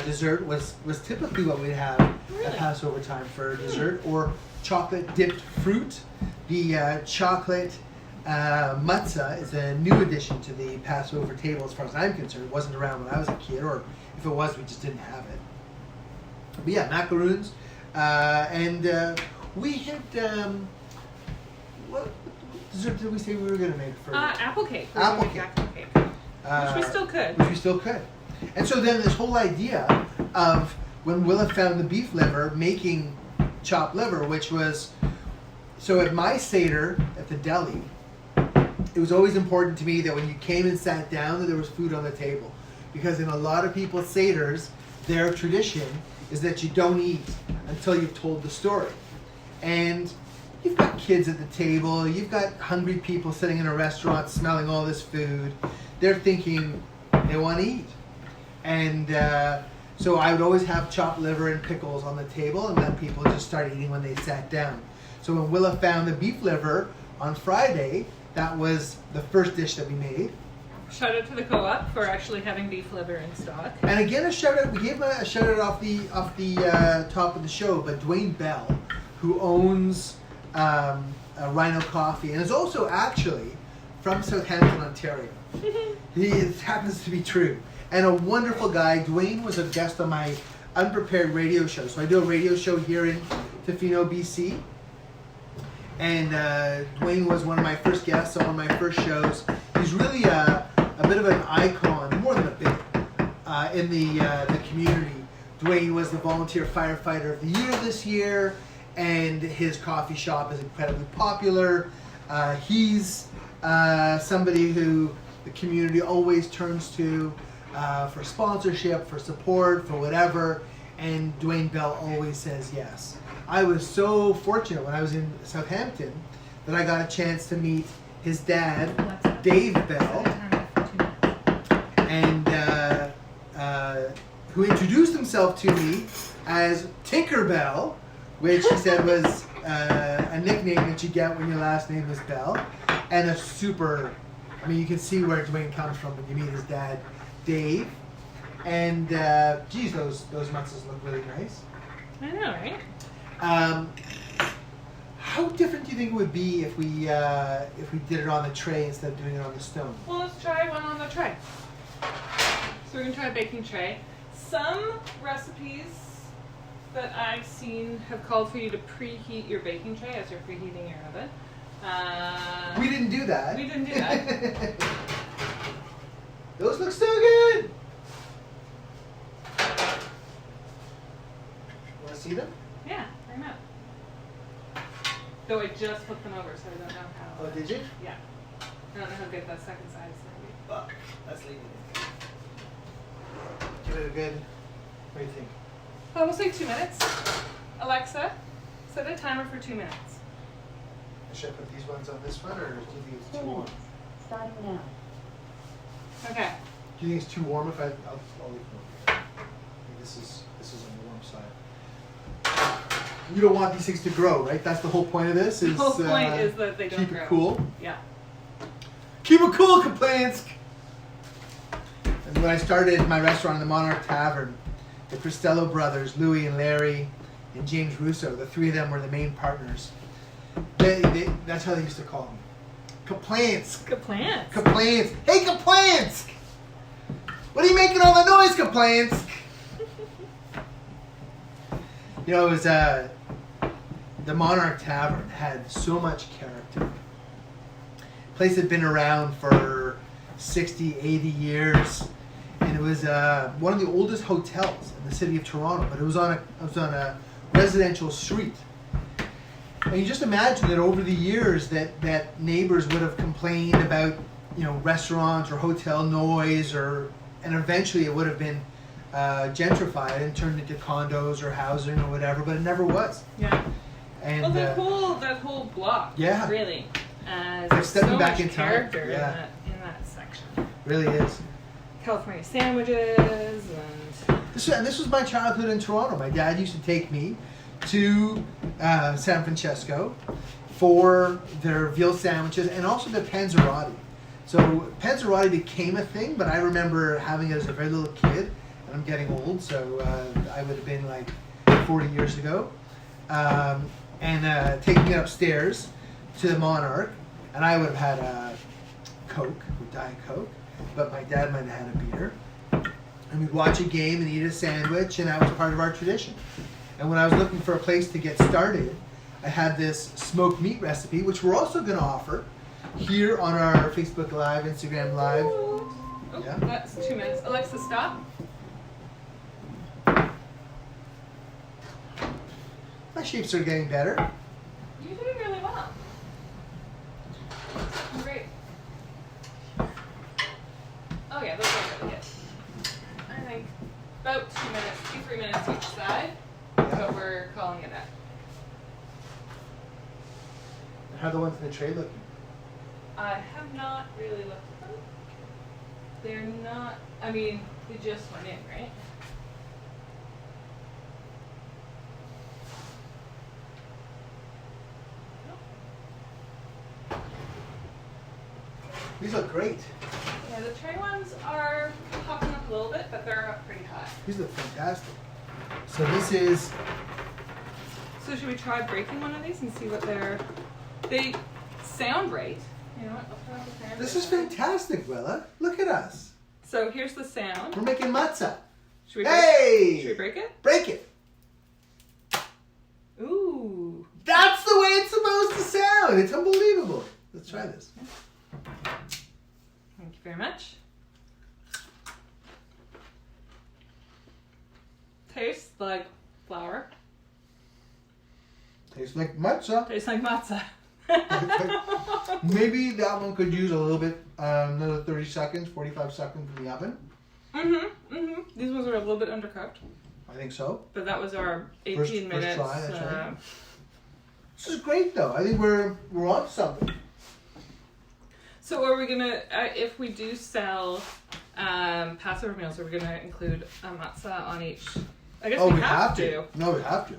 dessert, was typically what we'd have at Passover time for dessert, or chocolate-dipped fruit. The chocolate matzah is a new addition to the Passover table, as far as I'm concerned. It wasn't around when I was a kid, or if it was, we just didn't have it. But yeah, macaroons, and we had what dessert did we say we were going to make for Apple cake. Apple cake. Apple cake. Which we still could. Which we still could. And so then this whole idea of when Willa found the beef liver, making chopped liver, which was, so at my Seder at the deli, it was always important to me that when you came and sat down that there was food on the table. Because in a lot of people's Seders, their tradition is that you don't eat until you've told the story. And you've got kids at the table, you've got hungry people sitting in a restaurant smelling all this food. They're thinking they want to eat. And so I would always have chopped liver and pickles on the table and let people just start eating when they sat down. So when Willa found the beef liver on Friday, that was the first dish that we made. Shout out to the co-op for actually having beef liver in stock. And again, a shout out. We gave a shout out off the top of the show, but Dwayne Bell, who owns Rhino Coffee and is also actually from Southampton, Ontario. It happens to be true. And a wonderful guy. Dwayne was a guest on my Unprepared radio show. So I do a radio show here in Tofino, BC. And Dwayne was one of my first guests on one of my first shows. He's really a bit of an icon, more than a bit, in the community. Dwayne was the volunteer firefighter of the year this year, and his coffee shop is incredibly popular. He's somebody who the community always turns to for sponsorship, for support, for whatever, and Dwayne Bell always says yes. I was so fortunate when I was in Southampton that I got a chance to meet his dad, Dave Bell, and who introduced himself to me as Tinker Bell, which he said was a nickname that you get when your last name is Bell, and a super, I mean, you can see where Dwayne comes from when you meet his dad, Dave, and geez, those matzahs look really nice. I know, right? How different do you think it would be if we did it on the tray instead of doing it on the stone? Well, let's try one on the tray. So we're going to try a baking tray. Some recipes that I've seen have called for you to preheat your baking tray as you're preheating your oven. We didn't do that. We didn't do that. Those look so good! Want to see them? Yeah, bring them up. Though I just flipped them over, so I don't know how. Oh, did you? Yeah. I don't know how good that second side is going to be. Well, let's leave it. Give it a good. What do you think? Oh, we'll say 2 minutes. Alexa, set a timer for 2 minutes. Should I put these ones on this one, or do you think it's 2 too warm? minutes. Starting now. Okay. Do you think it's too warm if I'll leave them over here? I think this is on the warm side. You don't want these things to grow, right? That's the whole point of this. The whole point is that they don't keep grow. it cool. Yeah. Keep it cool, Kaplansk! And when I started my restaurant in the Monarch Tavern, the Cristello brothers, Louis and Larry and James Russo, the three of them were the main partners. That's how they used to call me. Kaplansk! Kaplansk. Kaplansk! Hey, Kaplansk! What are you making all the noise, Kaplansk? You know, it was the Monarch Tavern had so much character. Place had been around for 60, 80 years, and it was one of the oldest hotels in the city of Toronto. But it was on a residential street, and you just imagine that over the years that neighbors would have complained about restaurant or hotel noise, and eventually it would have been gentrified and turned into condos or housing or whatever, but it never was. Yeah. And well, that whole block. Yeah. Really. They're There's stepping so back much in time. character Yeah. in that section. really is. California sandwiches and. This was my childhood in Toronto. My dad used to take me to San Francisco for their veal sandwiches and also the panzerotti. So panzerotti became a thing, but I remember having it as a very little kid, and I'm getting old, so I would have been like 40 years ago, and taking it upstairs to the Monarch, and I would have had a Coke, or Diet Coke, but my dad might have had a beer. And we'd watch a game and eat a sandwich, and that was part of our tradition. And when I was looking for a place to get started, I had this smoked meat recipe, which we're also going to offer here on our Facebook Live, Instagram Live. Oh, Yeah. That's 2 minutes. Alexa, stop. My shapes are getting better. You're doing really well. Great. Oh yeah, those are really good. I think about 2 minutes, 2-3 minutes each side, but we're calling it that. How are the ones in the tray looking? I have not really looked at them. They're not, I mean, they just went in, right? These look great. Yeah, the tray ones are popping up a little bit, but they're up pretty high. These look fantastic. So this is, So should we try breaking one of these and see what they sound great. You know what? I'll throw out the pan. this is fantastic, Willa. Look at us. So here's the sound. We're making matzo. Should we break, Hey! should we break it? Break it. Ooh. That's the way it's supposed to sound. It's unbelievable. Let's try this. Thank you very much. Tastes like flour. Tastes like matzo. Tastes like matzo. Maybe that one could use a little bit, another 30 seconds, 45 seconds in the oven. These ones are a little bit undercooked, I think so. but that was our 18 First minutes. try, that's right. This is great, though. I think we're on to something. So are we gonna, if we do sell Passover meals, are we gonna include a matzah on each? I guess we have to. No, we have to.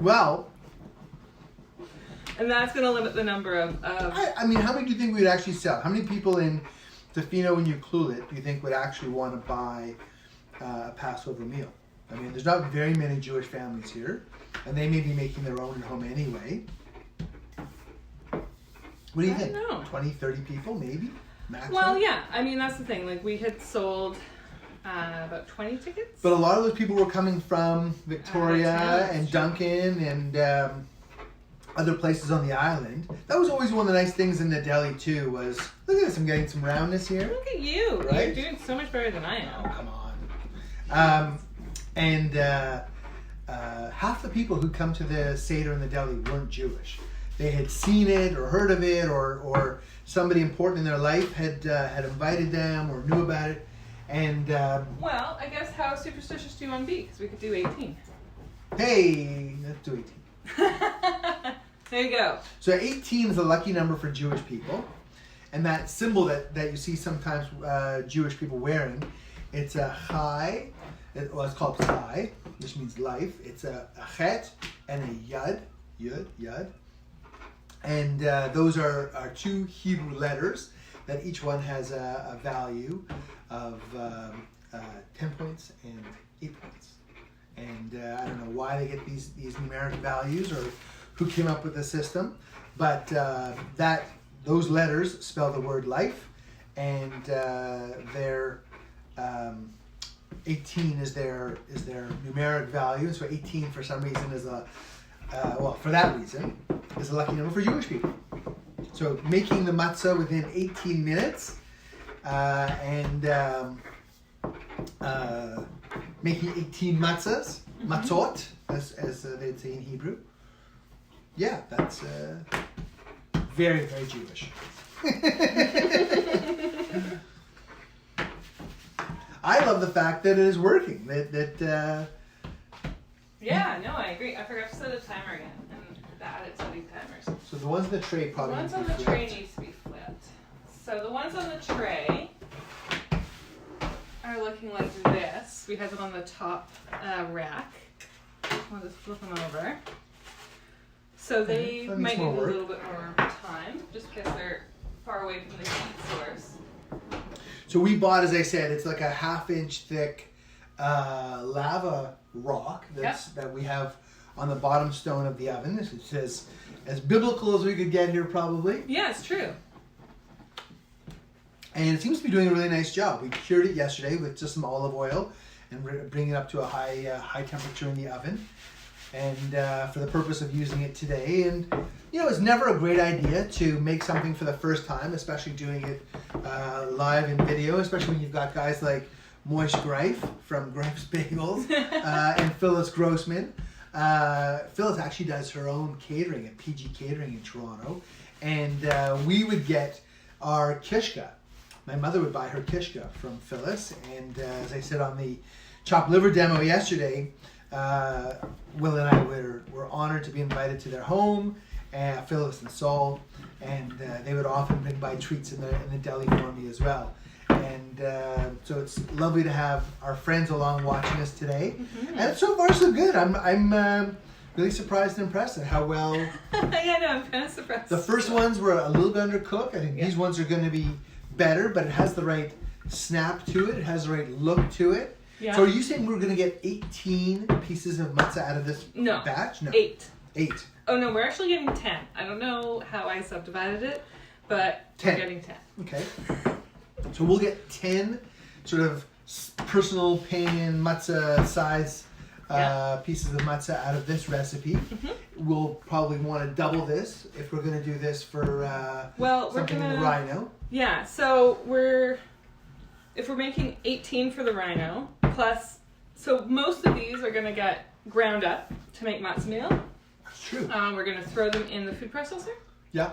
Well, And that's gonna limit the number of. I mean, how many do you think we'd actually sell? How many people in Tofino and Ucluelet do you think would actually want to buy a Passover meal? I mean, there's not very many Jewish families here, and they may be making their own at home anyway. What do you think? don't know. 20, 30 people, maybe? Maximum? Well, yeah. I mean, that's the thing. Like, we had sold about 20 tickets. But a lot of those people were coming from Victoria yeah, and true. Duncan and other places on the island. That was always one of the nice things in the deli too, was, look at this, I'm getting some roundness here. Look at you. Right? You're doing so much better than I Oh, am. come on. And half the people who come to the Seder in the deli weren't Jewish. They had seen it or heard of it, or somebody important in their life had invited them or knew about it. And Well, I guess how superstitious do you want to be? Because we could do 18. hey, let's do 18. There you go. So 18 is a lucky number for Jewish people. And that symbol that you see sometimes Jewish people wearing, it's a chai, it's called chai, which means life. It's a chet and a yud. And those are two Hebrew letters that each one has a value of 10 points and 8 points. And I don't know why they get these numeric values or who came up with the system, but those letters spell the word life, and their 18 is their numeric value. So 18 for some reason is for that reason is a lucky number for Jewish people. So making the matzah within 18 minutes and making 18 matzahs, matzot, as they'd say in Hebrew. Yeah, that's very, very Jewish. I love the fact that it is working. Yeah, no, I agree. I forgot to set a timer again and add it to these timers. So the ones in the tray The probably ones need on to the be tray flipped. needs to be flipped. So the ones on the tray are looking like this. We have them on the top rack. I'll just flip them over. So they that needs might need more a work. little bit more time, just because they're far away from the heat source. So we bought, as I said, it's like a 1/2-inch thick lava rock that we have on the bottom stone of the oven. It says as biblical as we could get here, probably. Yeah, it's true. And it seems to be doing a really nice job. We cured it yesterday with just some olive oil and bringing it up to a high temperature in the oven, and for the purpose of using it today. And you know, it's never a great idea to make something for the first time, especially doing it live in video, especially when you've got guys like Moish Greif from Greif's Bagels and Phyllis Grossman. Phyllis actually does her own catering at PG Catering in Toronto, and we would get our kishka. My mother would buy her kishka from Phyllis, and as I said on the chopped liver demo yesterday, Will and I were honored to be invited to their home, Phyllis and Saul, and they would often bring by treats in the deli for me as well. And so it's lovely to have our friends along watching us today. Mm-hmm. And so far so good. I'm really surprised and impressed at how well. Yeah, no, I'm kind of surprised. The first ones were a little bit undercooked. I think these ones are going to be better, but it has the right snap to it. It has the right look to it. Yeah. So are you saying we're going to get 18 pieces of matzo out of this batch? No. 8. 8. Oh no, we're actually getting 10. I don't know how I subdivided it, but 10. We're getting 10. Okay. So we'll get 10 sort of personal pan matzo size pieces of matzo out of this recipe. Mm-hmm. We'll probably want to double this if we're going to do this for something in the rhino. Yeah, so if we're making 18 for the rhino, plus, so most of these are going to get ground up to make matzo meal. That's true. We're going to throw them in the food processor. Yeah.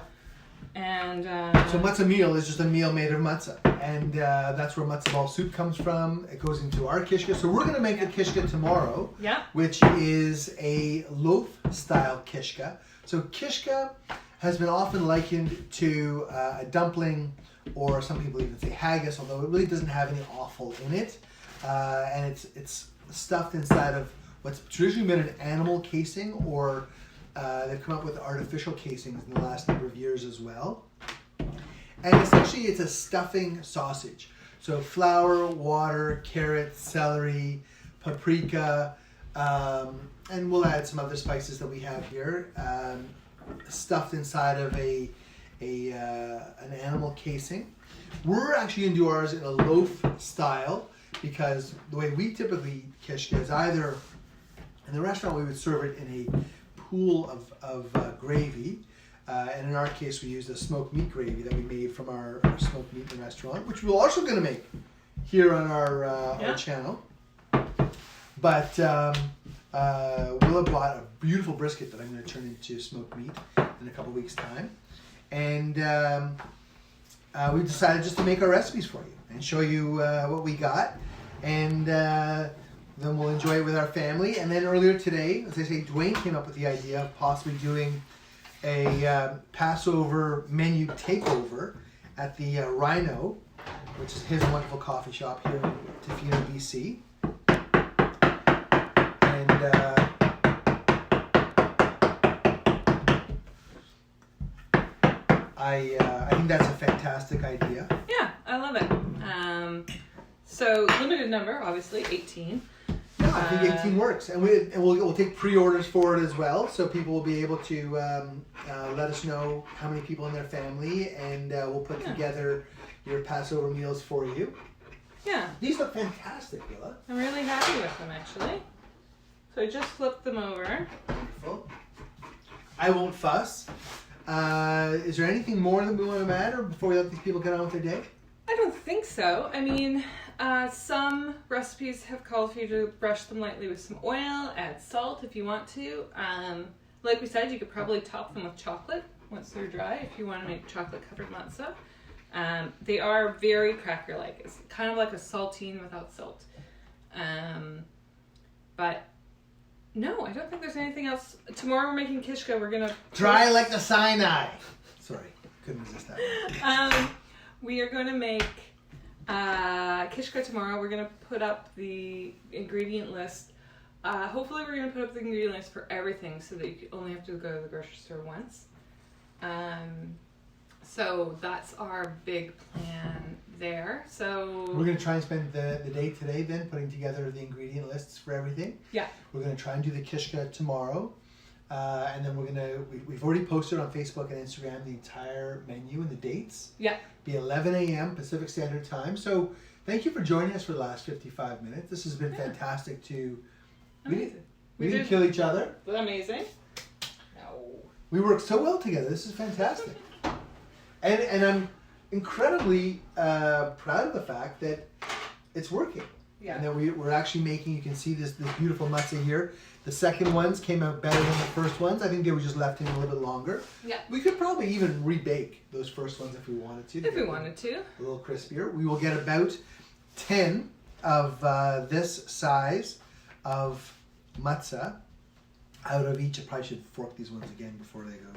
And so matzo meal is just a meal made of matzo, and that's where matzo ball soup comes from. It goes into our kishka. So we're going to make a kishka tomorrow, which is a loaf-style kishka. So kishka has been often likened to a dumpling, or some people even say haggis, although it really doesn't have any offal in it, and it's stuffed inside of what's traditionally been an animal casing, or they've come up with artificial casings in the last number of years as well. And essentially it's a stuffing sausage. So flour, water, carrots, celery, paprika, and we'll add some other spices that we have here, stuffed inside of an animal casing. We're actually going to do ours in a loaf style, because the way we typically kishka is either in the restaurant we would serve it in a pool of gravy, and in our case we used a smoked meat gravy that we made from our smoked meat in the restaurant, which we're also going to make here on our channel. But Willa bought a beautiful brisket that I'm going to turn into smoked meat in a couple weeks' time, and we decided just to make our recipes for you and show you what we got, and then we'll enjoy it with our family. And then earlier today, as I say, Dwayne came up with the idea of possibly doing a Passover menu takeover at the Rhino, which is his wonderful coffee shop here in Tofino, BC. And I think that's a fantastic idea. Yeah, I love it. So limited number, obviously, 18. Yeah, I think 18 works, and we'll take pre-orders for it as well, so people will be able to let us know how many people in their family, and we'll put together your Passover meals for you. Yeah. These look fantastic, Willa. I'm really happy with them, actually. So I just flipped them over. Beautiful. I won't fuss. Is there anything more that we want to add, or before we let these people get on with their day? I don't think so. I mean, some recipes have called for you to brush them lightly with some oil, add salt if you want to. Like we said, you could probably top them with chocolate once they're dry if you want to make chocolate-covered matzo. They are very cracker-like. It's kind of like a saltine without salt. But no, I don't think there's anything else. Tomorrow we're making kishka. We're gonna Dry like the Sinai. Sorry, couldn't resist that one. We are going to make kishka tomorrow. We're going to put up the ingredient list. Hopefully we're going to put up the ingredient list for everything so that you only have to go to the grocery store once. So that's our big plan there. So We're going to try and spend the day today then putting together the ingredient lists for everything. Yeah. We're going to try and do the kishka tomorrow. And then we've already posted on Facebook and Instagram the entire menu and the dates. Yeah. Be 11 a.m. Pacific Standard Time. So thank you for joining us for the last 55 minutes. This has been fantastic to... Amazing. We didn't kill each other. Amazing. No. We work so well together. This is fantastic. And I'm incredibly proud of the fact that it's working. Yeah. And that we're actually making, you can see this beautiful matzo here. The second ones came out better than the first ones. I think they were just left in a little bit longer. Yeah. We could probably even rebake those first ones if we wanted to. If we wanted to. A little crispier. We will get about 10 of this size of matzo out of each. I probably should fork these ones again before they go.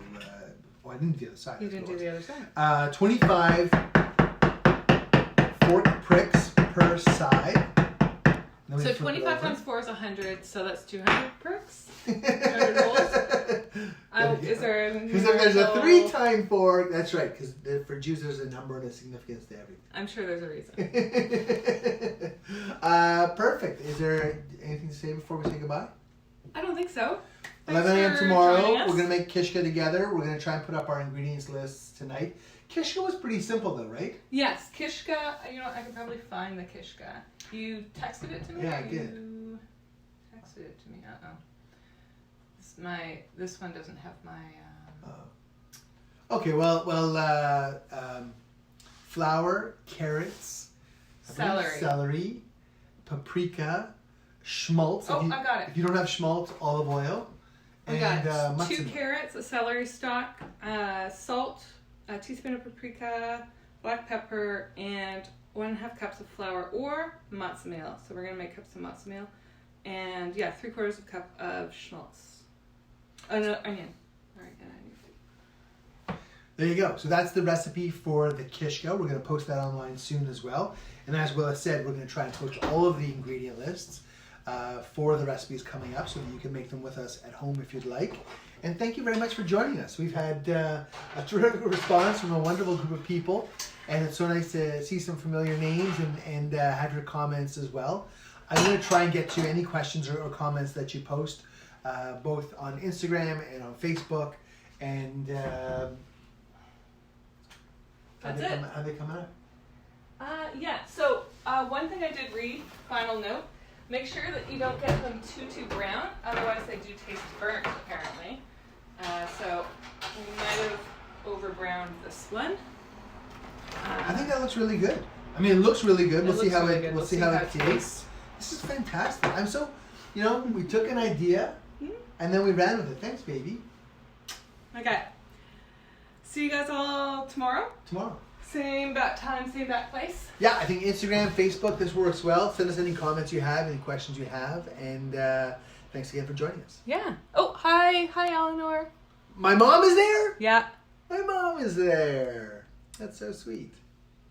I didn't do the other side. You didn't do the other side. 25 fork pricks per side. Then we So flip it 25 over. times 4 is 100, so that's 200 pricks? 200 rolls? Is there a Because if there's a 3-time fork, that's right, because for Jews there's a number and a significance to everything. I'm sure there's a reason. Perfect. Is there anything to say before we say goodbye? I don't think so. 11 a.m. for tomorrow. joining us. We're going to make kishka together. We're going to try and put up our ingredients lists tonight. Kishka was pretty simple though, right? Yes, kishka. You know, I could probably find the kishka. You texted it to me? Yeah, I or did. You texted it to me. This one doesn't have my... Okay, flour, carrots, Celery. paprika, schmaltz. Oh, I got it. If you don't have schmaltz, olive oil. We got matzo. 2 carrots, a celery stalk, salt, a teaspoon of paprika, black pepper, and 1.5 cups of flour or matzo meal. So we're going to make cups of matzo meal. And 3/4 cup of schmaltz. Oh, no, onion. All right, and onion. There you go. So that's the recipe for the kishka. We're going to post that online soon as well. And as Willa said, we're going to try and post all of the ingredient lists for the recipes coming up so that you can make them with us at home if you'd like. And thank you very much for joining us. We've had a terrific response from a wonderful group of people. And it's so nice to see some familiar names and have your comments as well. I'm going to try and get to any questions or comments that you post, both on Instagram and on Facebook. And how they come out? So one thing I did read, final note, make sure that you don't get them too brown, otherwise they do taste burnt apparently. So we might have over browned this one. I think that looks really good. I mean, it looks really good. We'll see how really it good. we'll see how it tastes. This is fantastic. I'm so, we took an idea and then we ran with it. Thanks, baby. Okay. See you guys all tomorrow. Tomorrow. Same bat time, same bat place. Yeah, I think Instagram, Facebook, this works well. Send us any comments you have, any questions you have, and thanks again for joining us. Yeah. Oh, hi, Eleanor. My mom is there? Yeah. My mom is there. That's so sweet.